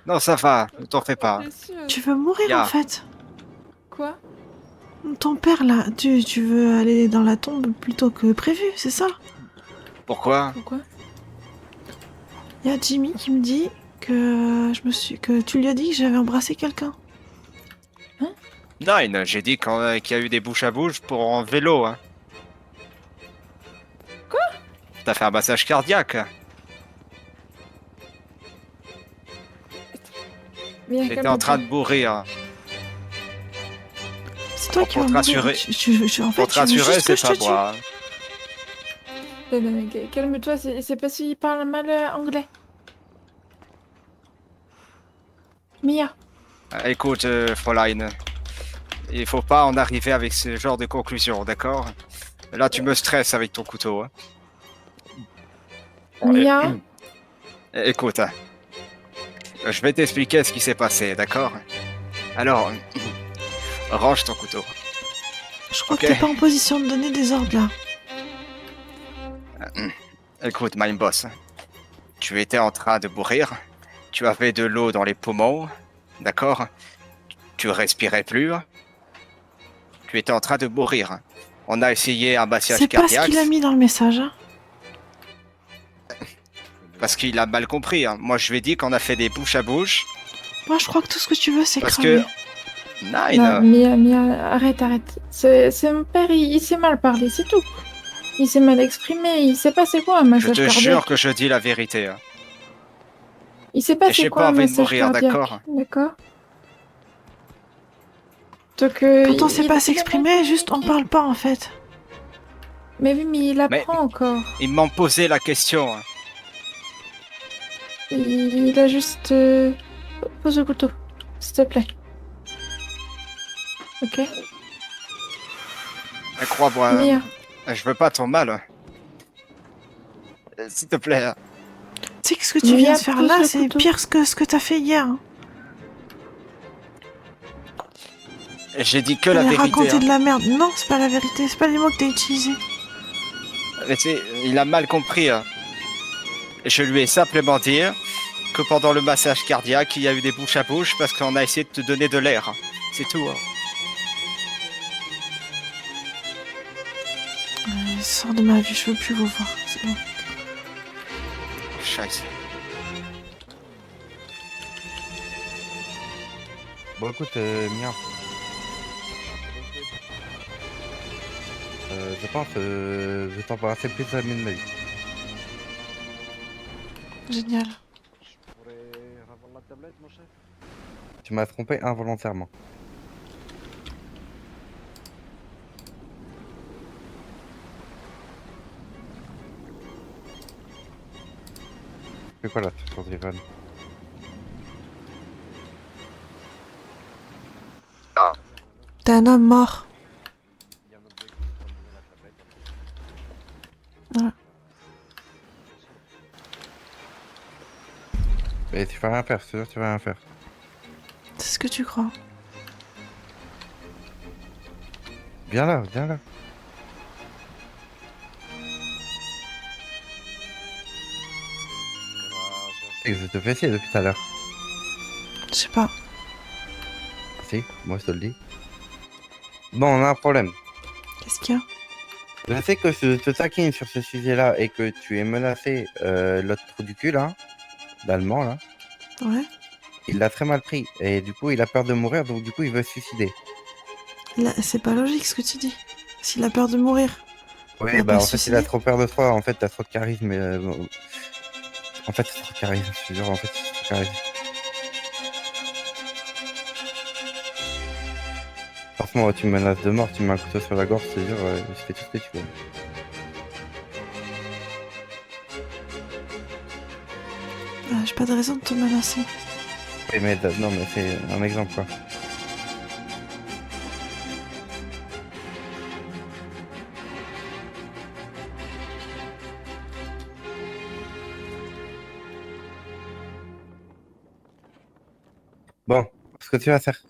Non, ça va, ne t'en fais pas. Bien sûr. Tu veux mourir en fait. Quoi? Ton père là, tu veux aller dans la tombe plutôt que prévu, c'est ça? Pourquoi? Pourquoi? Il y a Jimmy qui me dit que tu lui as dit que j'avais embrassé quelqu'un. Nine, j'ai dit qu'il y a eu des bouches à bouche pour en vélo, hein. Quoi? T'as fait un massage cardiaque. Viens, J'étais en train de mourir. C'est toi Bon, qui vas mourir. En fait, pour te tu veux rassurer, juste que c'est je pas te tue. moi. Calme-toi, c'est parce qu'il parle mal anglais. Mia. Écoute, Fräulein, il faut pas en arriver avec ce genre de conclusion, d'accord? Là, tu me stresses avec ton couteau, hein. Bon, Mia. écoute, hein, je vais t'expliquer ce qui s'est passé, d'accord? Alors, range ton couteau. Je crois Ok. que t'es pas en position de donner des ordres là. Écoute, Mime Boss, tu étais en train de mourir, tu avais de l'eau dans les poumons, d'accord? Tu respirais plus, tu étais en train de mourir. On a essayé un massage C'est pas ce cardiaque qu'il a mis dans le message. Hein. parce qu'il a mal compris, hein. Moi, je lui ai dit qu'on a fait des bouches à bouche Moi, je crois que tout ce que tu veux, c'est parce crever. que Non, Nine, Mia, arrête. C'est mon père, il s'est mal parlé, c'est tout. Il s'est mal exprimé, il sait pas c'est quoi un je massage te cardiaque. jure que je dis la vérité, hein. Il sait pas Et c'est j'ai quoi pas un envie de massage mourir, cardiaque. d'accord? D'accord. Donc, Quand on sait pas il a s'exprimer, mal juste on communiqué. parle pas en fait. Mais oui, mais il Mais apprend encore. ils m'ont posé la question, hein. Il a juste... Pose le couteau, s'il te plaît. Ok. Mais crois-moi, Mia. je veux pas ton mal, hein. S'il te plaît, hein. Tu sais que ce que tu viens de faire pose là, le c'est couteau. pire que ce que t'as fait hier. Hein. J'ai dit que la T'allais vérité, raconter hein. de la merde. Non, c'est pas la vérité, c'est pas les mots que t'as utilisés. Mais il a mal compris, hein. Je lui ai simplement dit que pendant le massage cardiaque, il y a eu des bouches à bouche parce qu'on a essayé de te donner de l'air, hein. C'est tout, hein. Sors de ma vie, je veux plus vous voir. C'est bon. Scheiße. Bon, écoute, Mia. Je pense je vais t'embarrasser plus jamais de ma vie. Génial. Tu m'as trompé involontairement. C'est quoi là sur ton téléphone? T'es un homme mort. Voilà. Et tu vas rien faire, c'est sûr, tu vas rien faire. C'est ce que tu crois. Viens là, viens là. C'est que je te fais essayer depuis tout à l'heure. Je sais pas. Si, moi je te le dis. Bon, on a un problème. Qu'est-ce qu'il y a? Je sais que je te taquine sur ce sujet-là et que tu es menacé l'autre trou du cul là, l'allemand là. Ouais. Il l'a très mal pris et du coup il a peur de mourir donc du coup il veut se suicider. Là, c'est pas logique ce que tu dis. S'il a peur de mourir. Oui, Il va bah pas en se fait il a suicider. trop peur de toi, en fait t'as trop de charisme. Bon. En fait c'est trop de charisme, je te jure, en fait c'est trop de charisme. Franchement, tu me menaces de mort, tu me mets un couteau sur la gorge, je te jure, je fais tout ce que tu veux. J'ai pas de raison de te menacer. Oui, mais non, mais c'est un exemple quoi. Bon, ce que tu vas faire.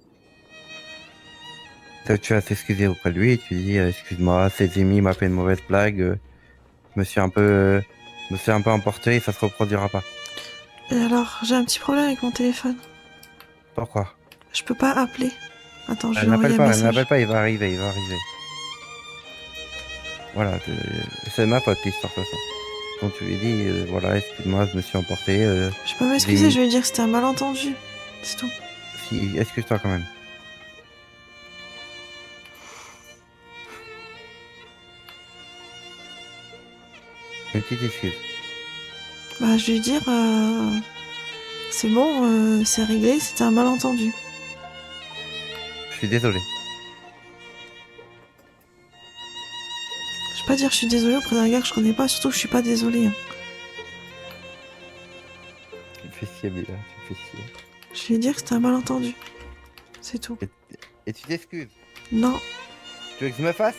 Tu vas t'excuser auprès de lui, tu dis excuse-moi, ses amis m'a fait une mauvaise blague, je me suis un peu emporté et ça se reproduira pas. Et alors, j'ai un petit problème avec mon téléphone. Pourquoi? Je peux pas appeler. Attends, je vais Elle lui envoyer n'appelle un pas, elle message. n'appelle pas, il va arriver, il va arriver. Voilà, c'est ma faute l'histoire de toute façon. Quand tu lui dis, voilà, excuse-moi, je me suis emporté. Je peux pas m'excuser, j'ai- je vais lui dire que c'était un malentendu. C'est tout. Si, excuse-toi quand même. Une petite excuse. Bah, je vais lui dire, c'est bon, c'est réglé, c'était un malentendu. Je suis désolé. Je vais pas dire que je suis désolée auprès d'un gars que je connais pas, surtout que je suis pas désolée. Hein. Tu me fais chier, Bella, tu me fais chier. Je vais lui dire que c'était un malentendu. C'est tout. Et tu t'excuses. Non, Tu veux que je me fasse?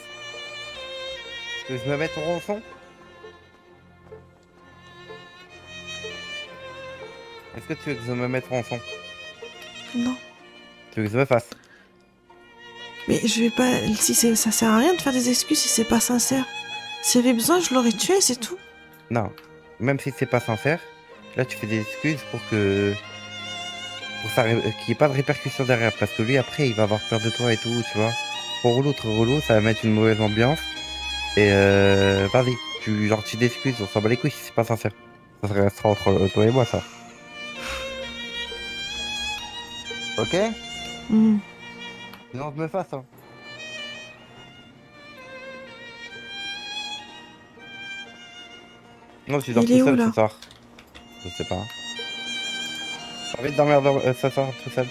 Tu veux que je me mette au ronçon? Est-ce que tu veux que je me mette au ronçon? non. Tu veux que je me fasse? Mais je vais pas. Si ça sert à rien de faire des excuses si c'est pas sincère. S'il y avait besoin, je l'aurais tué, c'est tout. Non. Même si c'est pas sincère, là tu fais des excuses pour que... qu'il n'y ait pas de répercussions derrière. Parce que lui, après, il va avoir peur de toi et tout, tu vois. Trop relou, ça va mettre une mauvaise ambiance. Et vas-y, tu t'excuses, on s'en bat les couilles si c'est pas sincère. Ça restera entre toi et moi, ça. Ok? Hmm. Sinon, je me fasse, hein. Non, tu dors Il tout est où, seul là ce soir. Je sais pas. J'ai envie de dormir ce soir tout seul.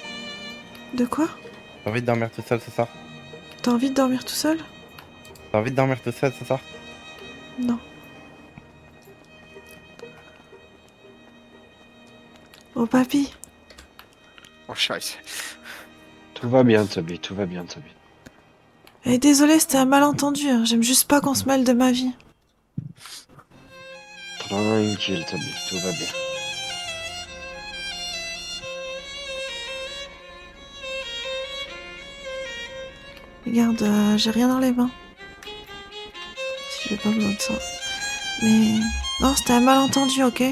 De quoi? J'ai envie de dormir tout seul ce soir. T'as envie de dormir tout seul? T'as envie de dormir tout seul ce soir? Non. Oh, papy. Oh, scheiße. Tout va bien, Toby, tout va bien, Toby. Eh, désolé, c'était un malentendu. Hein. J'aime juste pas qu'on se mêle de ma vie. Tranquille, Toby, tout va bien. Regarde, j'ai rien dans les mains. Si j'ai pas besoin de ça. Mais. Non, c'était un malentendu, ok?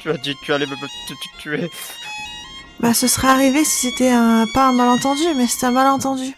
Tu as dit que tu allais me tuer. Bah, ce serait arrivé si c'était pas un malentendu, mais c'était un malentendu.